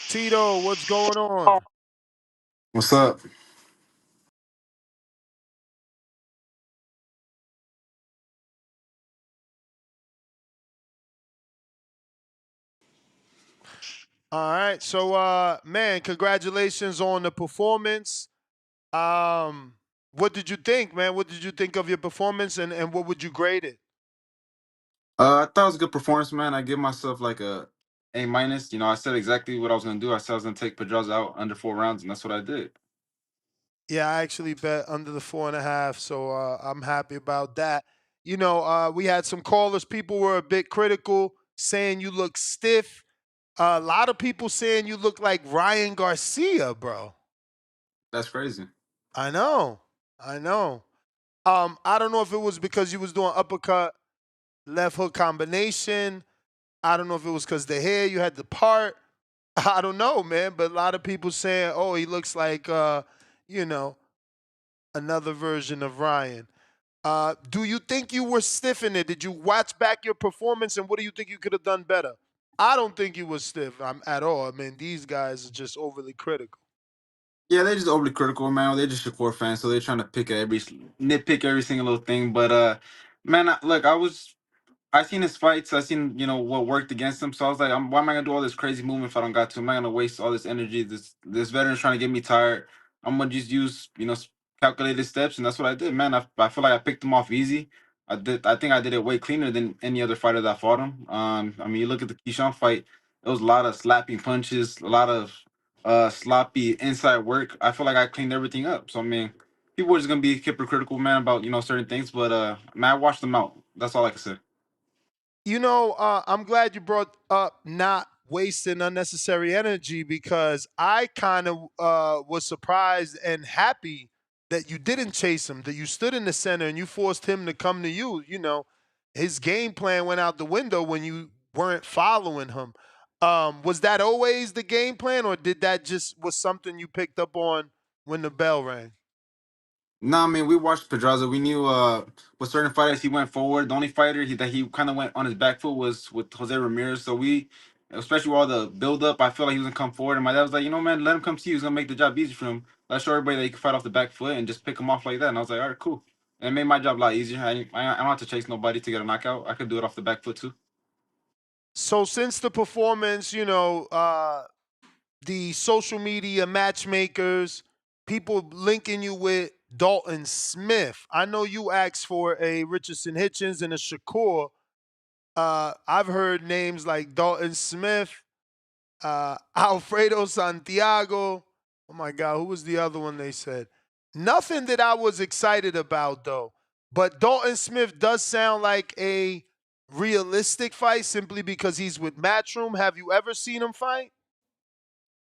Tito, what's going on? What's up? All right. So man, congratulations on the performance. What did you think, man? What did you think of your performance and what would you grade it? I thought it was a good performance, man. I give myself like A minus. I said exactly what I was gonna do. I said I was gonna take Pedraza out under 4 rounds, and that's what I did. Yeah, I actually bet under the 4.5, so I'm happy about that. We had some callers. People were a bit critical, saying you look stiff. A lot of people saying you look like Ryan Garcia, bro. That's crazy. I know. I know. I don't know if it was because you was doing uppercut left hook combination. I don't know if it was because the hair you had the part. I don't know, man. But a lot of people saying, "Oh, he looks like you know another version of Ryan." Do you think you were stiff in it? Did you watch back your performance, and what do you think you could have done better? I don't think you was stiff at all. I mean, these guys are just overly critical. Yeah, they're just overly critical, man. They're just Shakur fans, so they're trying to nitpick every single little thing. But man, look, I seen his fights. I seen what worked against him. So I was like, why am I gonna do all this crazy movement if I don't got to? Am I gonna waste all this energy? This veteran's trying to get me tired. I'm gonna just use calculated steps, and that's what I did, man. I feel like I picked him off easy. I did. I think I did it way cleaner than any other fighter that fought him. I mean, you look at the Keyshawn fight. It was a lot of slapping punches, a lot of sloppy inside work. I feel like I cleaned everything up. So I mean, people are just gonna be hypocritical, man, about certain things. But man, I watched them out. That's all I can say. I'm glad you brought up not wasting unnecessary energy because I kind of was surprised and happy that you didn't chase him, that you stood in the center and you forced him to come to you. His game plan went out the window when you weren't following him. Was that always the game plan, or did that just was something you picked up on when the bell rang? No, I mean we watched Pedraza. We knew with certain fighters he went forward. The only fighter that he kind of went on his back foot was with Jose Ramirez. So especially with all the build up, I feel like he was gonna come forward. And my dad was like, man, let him come see you. He's gonna make the job easy for him. Let's show everybody that he can fight off the back foot and just pick him off like that. And I was like, all right, cool. And it made my job a lot easier. I don't have to chase nobody to get a knockout. I could do it off the back foot too. So since the performance, the social media matchmakers, people linking you with Dalton Smith. I know you asked for a Richardson Hitchens and a Shakur. I've heard names like Dalton Smith, Alfredo Santiago. Oh my God, who was the other one they said? Nothing that I was excited about though. But Dalton Smith does sound like a realistic fight simply because he's with Matchroom. Have you ever seen him fight?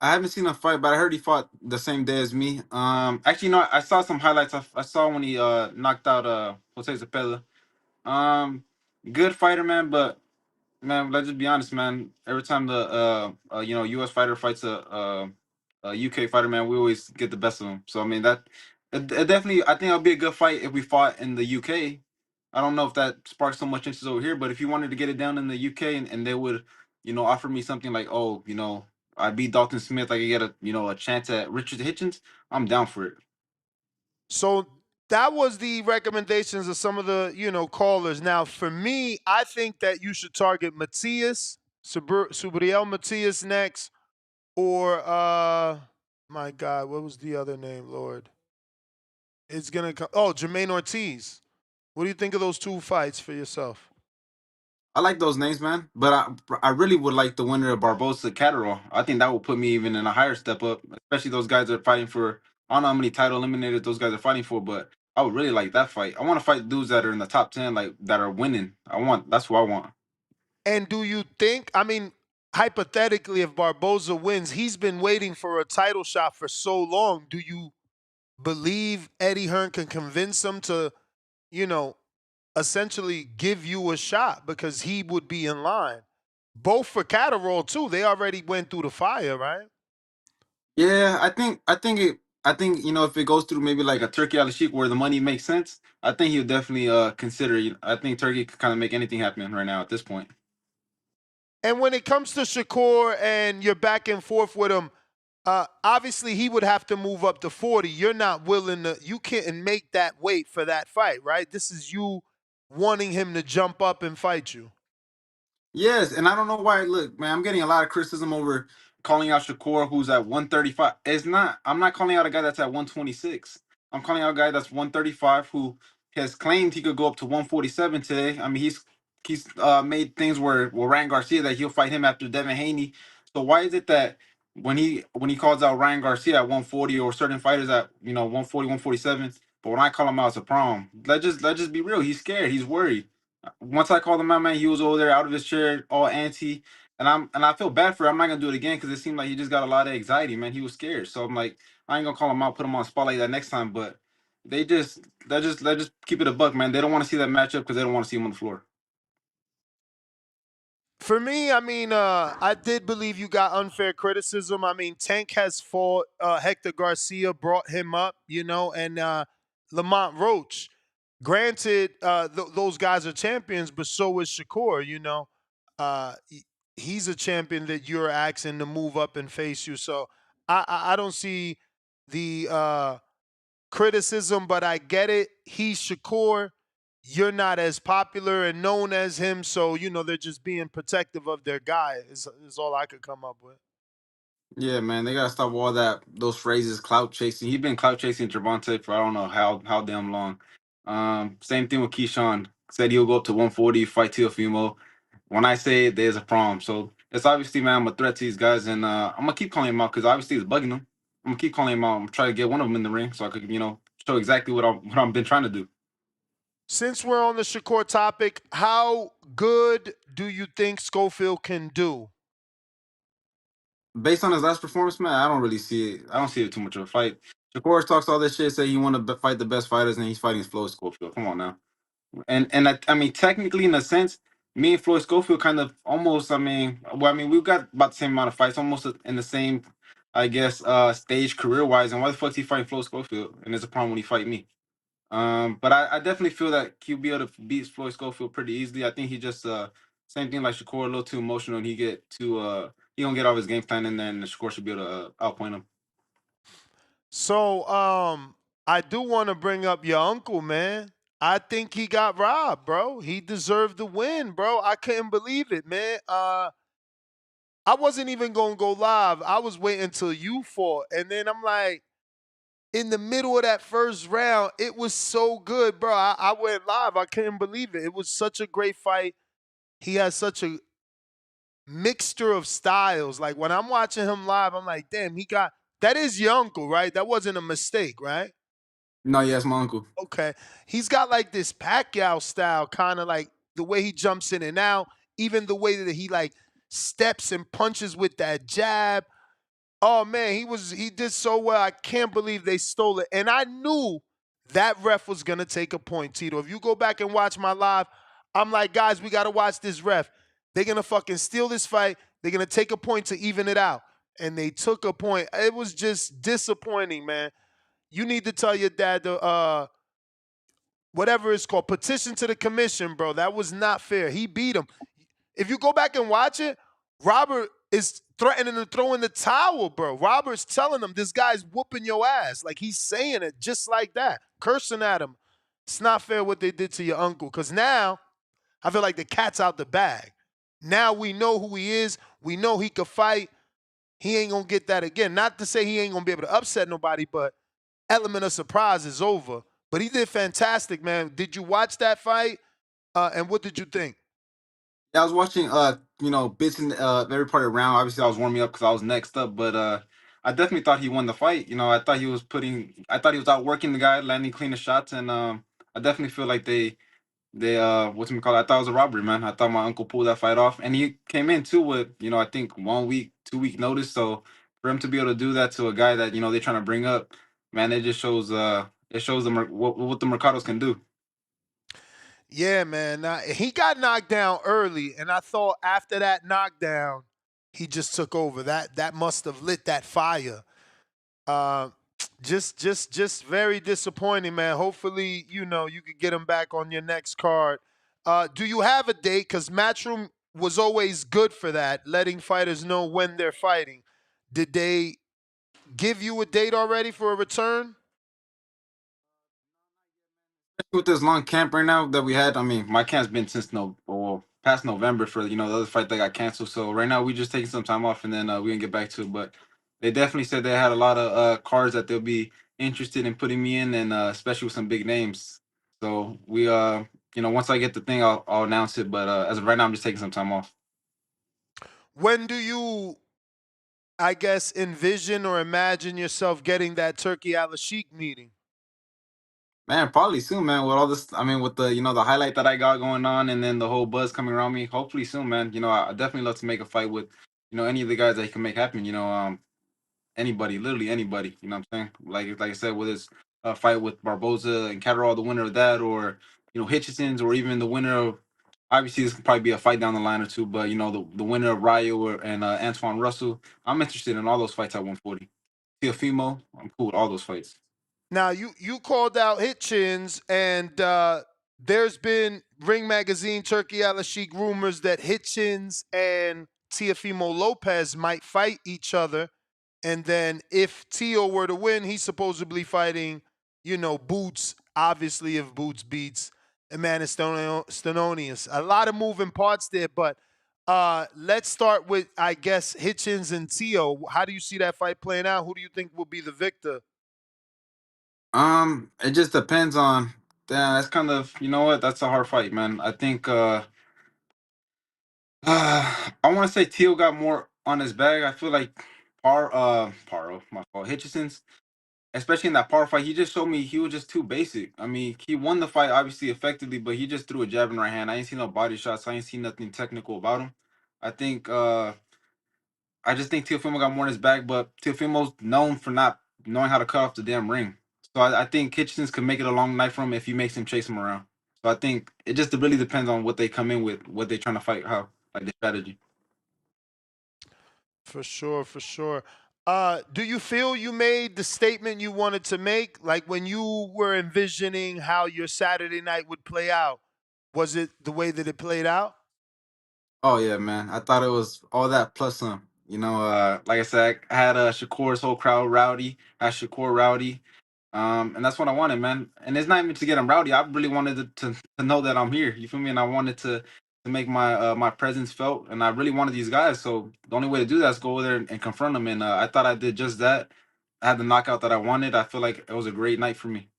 I haven't seen him fight, but I heard he fought the same day as me. Actually, no, I saw some highlights. I saw when he knocked out Jose Zepeda. Um, Good fighter, man, but man, let's just be honest, man. Every time the U.S. fighter fights a UK fighter, man, we always get the best of them. So I mean it definitely, I think it'll be a good fight if we fought in the UK. I don't know if that sparks so much interest over here, but if you wanted to get it down in the UK and they would, offer me something like, oh, I beat Dalton Smith, I could get a chance at Richard Hitchens, I'm down for it. So that was the recommendations of some of the callers. Now, for me, I think that you should target Matias, Subriel Matias next, or my God, what was the other name? Lord, it's gonna come. Oh, Jermaine Ortiz. What do you think of those two fights for yourself? I like those names, man. But I really would like the winner of Barbosa Catterall. I think that will put me even in a higher step up, especially those guys that are fighting for. I don't know how many title eliminators those guys are fighting for, but I would really like that fight. I want to fight dudes that are in the top 10, like that are winning. That's what I want. And do you think? I mean, hypothetically, if Barboza wins, he's been waiting for a title shot for so long. Do you believe Eddie Hearn can convince him to, you know, essentially give you a shot because he would be in line. Both for Catterall too. They already went through the fire, right? Yeah, I think if it goes through maybe like a Turkey Al Sheik where the money makes sense, I think he'll definitely consider. I think Turkey could kind of make anything happen right now at this point. And when it comes to Shakur and you're back and forth with him, obviously he would have to move up to 40. You're not willing to, you can't make that weight for that fight, right? This is you wanting him to jump up and fight you. Yes, and I don't know why. Look, man, I'm getting a lot of criticism over calling out Shakur, who's at 135. It's not. I'm not calling out a guy that's at 126. I'm calling out a guy that's 135 who has claimed he could go up to 147 today. I mean, he's made things where Ryan Garcia that he'll fight him after Devin Haney. So why is it that when he calls out Ryan Garcia at 140 or certain fighters at 140, 147, but when I call him out, it's a problem. Let's just be real. He's scared. He's worried. Once I called him out, man, he was over there out of his chair, all antsy, and I feel bad for him. I'm not gonna do it again because it seemed like he just got a lot of anxiety, man. He was scared, so I'm like, I ain't gonna call him out, put him on a spot like that next time. But they just keep it a buck, man. They don't want to see that matchup because they don't want to see him on the floor. For me, I mean, I did believe you got unfair criticism. I mean, Tank has fought Hector Garcia, brought him up, and Lamont Roach. Granted, those guys are champions, but so is Shakur. He's a champion that you're asking to move up and face you. So I don't see the criticism, but I get it. He's Shakur. You're not as popular and known as him, so they're just being protective of their guy. Is all I could come up with. Yeah, man, they gotta stop all those phrases, clout chasing. He's been clout chasing Gervonta for I don't know how damn long. Same thing with Keyshawn. Said he'll go up to 140, fight Teofimo. When I say it, there's a problem. So it's obviously, man, I'm a threat to these guys, and I'm gonna keep calling him out because obviously it's bugging them. I'm gonna keep calling him out. I'm trying to get one of them in the ring so I could, show exactly what I've been trying to do. Since we're on the Shakur topic, how good do you think Schofield can do? Based on his last performance, man, I don't really see it. I don't see it too much of a fight. Shakur talks all this shit, say he want to fight the best fighters, and he's fighting Floyd Schofield. Come on now. And I mean, technically, in a sense, me and Floyd Schofield kind of almost. I mean, we've got about the same amount of fights, almost in the same, I guess, stage career wise. And why the fuck is he fighting Floyd Schofield? And there's a problem when he fight me. But I definitely feel that he'll be able to beat Floyd Schofield pretty easily. I think he just same thing like Shakur, a little too emotional, and he gonna get all his game plan in there, and Shakur should be able to outpoint him. So, I do want to bring up your uncle, man. I think he got robbed, bro. He deserved the win, bro. I couldn't believe it, man. I wasn't even gonna go live. I was waiting until you fought, and then I'm like, in the middle of that first round, it was so good, bro. I went live. I couldn't believe it. It was such a great fight. He has such a mixture of styles. Like when I'm watching him live, I'm like, damn, he got that is your uncle, right? That wasn't a mistake, right? No, yes, my uncle. Okay. He's got like this Pacquiao style, kind of like the way he jumps in and out, even the way that he like steps and punches with that jab. Oh man, he did so well. I can't believe they stole it. And I knew that ref was gonna take a point, Tito. If you go back and watch my live, I'm like, guys, we gotta watch this ref. They're gonna fucking steal this fight. They're gonna take a point to even it out. And they took a point. It was just disappointing, man. You need to tell your dad to whatever it's called, petition to the commission, bro. That was not fair. He beat him. If you go back and watch it, Robert is threatening to throw in the towel, bro. Robert's telling him this guy's whooping your ass. Like he's saying it just like that, cursing at him. It's not fair what they did to your uncle. Because now I feel like the cat's out the bag. Now we know who he is. We know he could fight. He ain't going to get that again. Not to say he ain't going to be able to upset nobody, but element of surprise is over. But he did fantastic, man. Did you watch that fight? And what did you think? Yeah, I was watching bits in every part of the round. Obviously, I was warming up because I was next up, but I definitely thought he won the fight. I thought he was outworking the guy, landing cleaner shots, and I definitely feel like they what's it called? I thought it was a robbery, man. I thought my uncle pulled that fight off, and he came in too with I think 1 week, 2 week notice. So for him to be able to do that to a guy that they're trying to bring up, man, it just shows what the Mercados can do. Yeah, man. He got knocked down early, and I thought after that knockdown, he just took over. That must have lit that fire. Uh, just very disappointing, man. Hopefully, you could get him back on your next card. Do you have a date? Because Matchroom was always good for that, letting fighters know when they're fighting. Did they give you a date already for a return? With this long camp right now that we had, I mean, my camp's been since well, past November for the other fight that got canceled. So right now we just taking some time off and then we can get back to it. But they definitely said they had a lot of cards that they'll be interested in putting me in, and especially with some big names. So we once I get the thing, I'll announce it. But as of right now, I'm just taking some time off. When do you, I guess, envision or imagine yourself getting that Turkey Al Sheikh meeting? Man, probably soon, man. With all this, I mean, with the the highlight that I got going on, and then the whole buzz coming around me. Hopefully soon, man. I definitely love to make a fight with any of the guys that can make happen. Anybody, literally anybody. You know what I'm saying? Like I said, whether it's a fight with Barboza and Catterall, the winner of that, or Hitchison's, or even the winner of. Obviously, this could probably be a fight down the line or two, but the winner of Rayo and Antoine Russell. I'm interested in all those fights at 140. Teofimo, I'm cool with all those fights. Now you called out Hitchens, and there's been Ring Magazine Turkey Al Sheikh rumors that Hitchens and Teofimo Lopez might fight each other, and then if Tio were to win, he's supposedly fighting, Boots. Obviously, if Boots beats Emmanuel Stenonius, a lot of moving parts there. But let's start with, I guess, Hitchens and Tio. How do you see that fight playing out? Who do you think will be the victor? It just depends on. Damn, that's kind of what? That's a hard fight, man. I think I want to say Teal got more on his bag. I feel like Paro, my fault. Hitchison's, especially in that power fight, he just showed me he was just too basic. I mean, he won the fight obviously effectively, but he just threw a jab and right hand. I ain't seen no body shots. I ain't seen nothing technical about him. I think I just think Teofimo got more in his bag, but Teofimo's known for not knowing how to cut off the damn ring. So I think Kitchens could make it a long night for him if he makes him chase him around. So I think it just really depends on what they come in with, what they trying to fight, how like the strategy. For sure, for sure. Do you feel you made the statement you wanted to make? Like when you were envisioning how your Saturday night would play out, was it the way that it played out? Oh yeah, man. I thought it was all that plus some. Like I said, I had Shakur's whole crowd rowdy, had Shakur rowdy. And that's what I wanted, man. And it's not even to get him rowdy. I really wanted to know that I'm here. You feel me? And I wanted to make my presence felt. And I really wanted these guys. So the only way to do that is go over there and confront them. And I thought I did just that. I had the knockout that I wanted. I feel like it was a great night for me.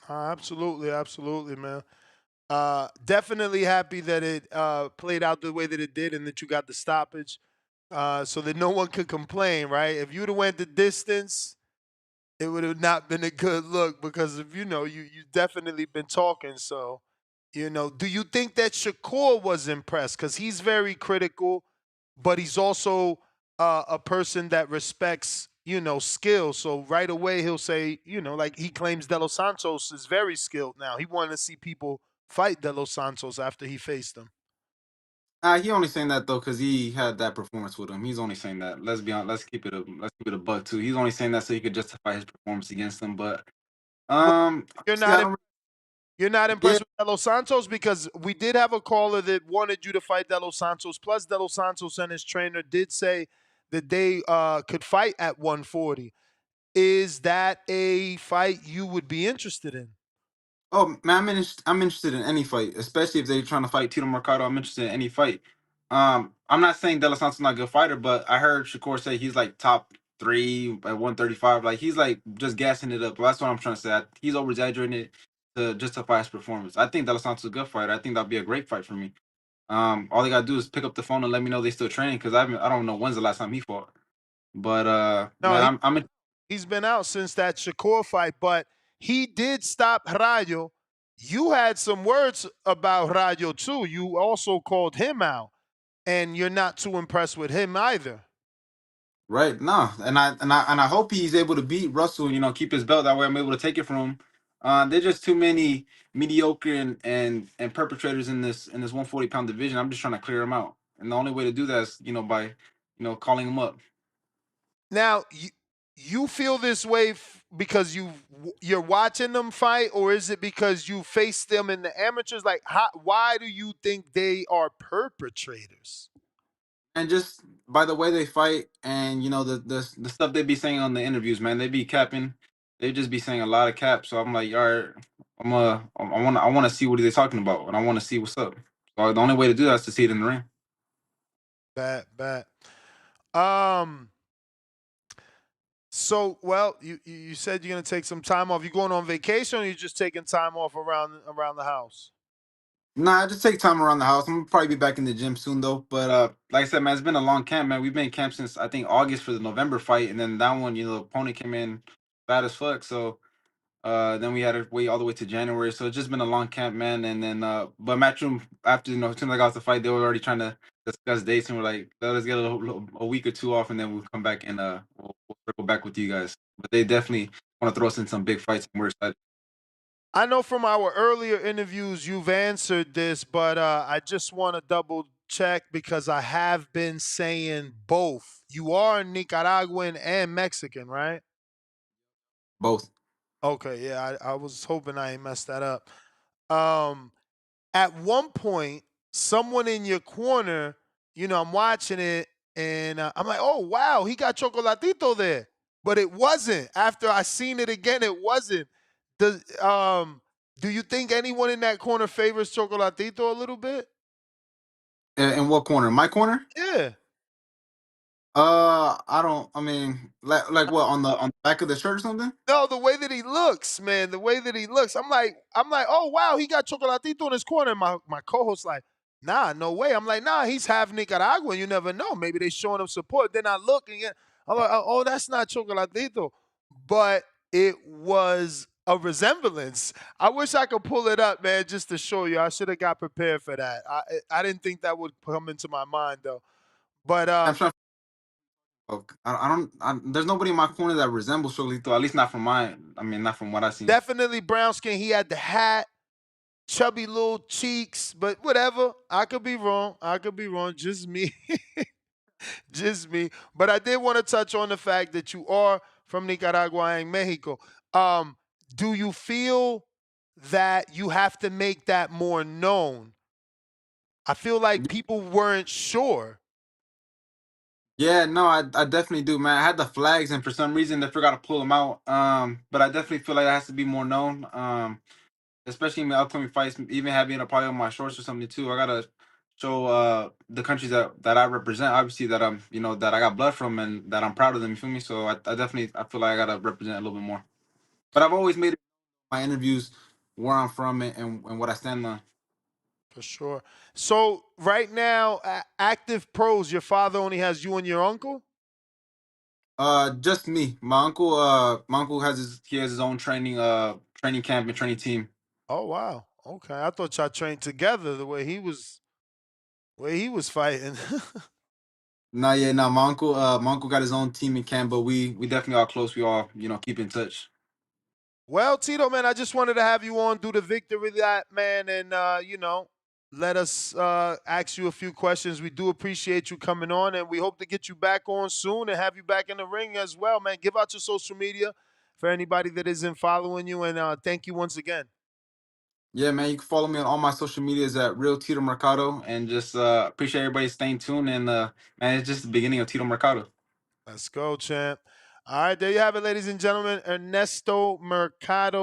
Absolutely, absolutely, man. Definitely happy that it played out the way that it did and that you got the stoppage, so that no one could complain, right? If you'd have went the distance, it would have not been a good look because of you definitely been talking. So do you think that Shakur was impressed because he's very critical, but he's also a person that respects skill. So right away he'll say like he claims De Los Santos is very skilled now. He wanted to see people fight De Los Santos after he faced him. He only saying that though because he had that performance with him. He's only saying that. Let's be honest. Let's keep it a buck too. He's only saying that so he could justify his performance against them. But Well, you're honestly, I not don't. You're not Yeah. impressed with De Los Santos because we did have a caller that wanted you to fight De Los Santos. Plus, De Los Santos and his trainer did say that they could fight at 140. Is that a fight you would be interested in? Oh man, I'm interested in any fight, especially if they're trying to fight Tito Mercado. I'm interested in any fight. I'm not saying De Los Santos not a good fighter, but I heard Shakur say he's like top three at 135. Like he's like just gassing it up. That's what I'm trying to say. He's over exaggerating it to justify his performance. I think De Los Santos is a good fighter. I think that'd be a great fight for me. All they gotta do is pick up the phone and let me know they still training because I don't know when's the last time he fought. But No, man, I'm he's been out since that Shakur fight, but he did stop Rayo. You had some words about Rayo too. You also called him out, and you're not too impressed with him either. right. No, and I hope he's able to beat Russell. Keep his belt. That way, I'm able to take it from him. There's just too many mediocre and perpetrators in this 140-pound division. I'm just trying to clear them out, and the only way to do that is by calling them up. Now, You feel this way because you're watching them fight, or is it because you faced them in the amateurs? Like, why do you think they are perpetrators? And just by the way they fight, and the stuff they be saying on the interviews, man, they be capping. They just be saying a lot of cap. So I'm like, all right, I want to see what are they talking about, and I want to see what's up. So the only way to do that is to see it in the ring. Bad. Um. So, well, you said you're gonna take some time off. You going on vacation, or you just taking time off around the house? Nah, I just take time around the house. I'm gonna probably be back in the gym soon though. But like I said, man, it's been a long camp, man. We've been in camp since I think August for the November fight, and then that one, the opponent came in bad as fuck. So then we had to wait all the way to January. So it's just been a long camp, man. And then but Matchroom, after as soon as I got off the fight, they were already trying to discuss dates, and we're like, let us get a week or two off, and then we'll come back and we'll circle back with you guys. But they definitely want to throw us in some big fights, and we're excited. I know from our earlier interviews you've answered this, but I just want to double check because I have been saying both. You are Nicaraguan and Mexican, right? Both. Okay, yeah, I was hoping I ain't messed that up. Um, at one point, someone in your corner, I'm watching it and I'm like, oh, wow, he got Chocolatito there. But it wasn't. After I seen it again, it wasn't. Do you think anyone in that corner favors Chocolatito a little bit? In what corner? My corner? Yeah. I don't. I mean, like what, on the back of the shirt or something? No, the way that he looks, man, the way that he looks. I'm like, oh wow, he got Chocolatito in his corner. My co-host like, nah, no way. I'm like, nah, he's half Nicaraguan. You never know. Maybe they showing him support. Then I look and I'm like, oh, that's not Chocolatito. But it was a resemblance. I wish I could pull it up, man, just to show you. I should have got prepared for that. I didn't think that would come into my mind though. But I'm trying. Oh, I don't. There's nobody in my corner that resembles Cholito. At least not from mine. I mean, not from what I've seen. definitely brown skin. He had the hat, chubby little cheeks, but whatever. I could be wrong. I could be wrong. Just me. Just me. But I did want to touch on the fact that you are from Nicaragua and Mexico. Um, do you feel that you have to make that more known? I feel like people weren't sure. Yeah, no, I definitely do, man. I had the flags, and for some reason they forgot to pull them out. But I definitely feel like it has to be more known. Especially in the upcoming fights, even having a probably on my shorts or something too. I gotta show the countries that I represent, obviously, that I'm that I got blood from, and that I'm proud of them. You feel me? So I definitely, I feel like I gotta represent a little bit more. But I've always made it my interviews where I'm from, and what I stand on. For sure. So right now, active pros, your father only has you and your uncle? Just me. My uncle has his own training camp and training team. Oh wow. Okay. I thought y'all trained together the way he was fighting. Nah, yeah, no. My uncle got his own team in camp, but we definitely are close. We all keep in touch. Well, Tito, man, I just wanted to have you on, do the victory lap, man, and let us ask you a few questions. We do appreciate you coming on, and we hope to get you back on soon and have you back in the ring as well, man. Give out your social media for anybody that isn't following you, and thank you once again. Yeah, man, you can follow me on all my social medias at Real Tito Mercado, and just appreciate everybody staying tuned. And man, it's just the beginning of Tito Mercado. Let's go, champ. All right, there you have it, ladies and gentlemen. Ernesto Mercado.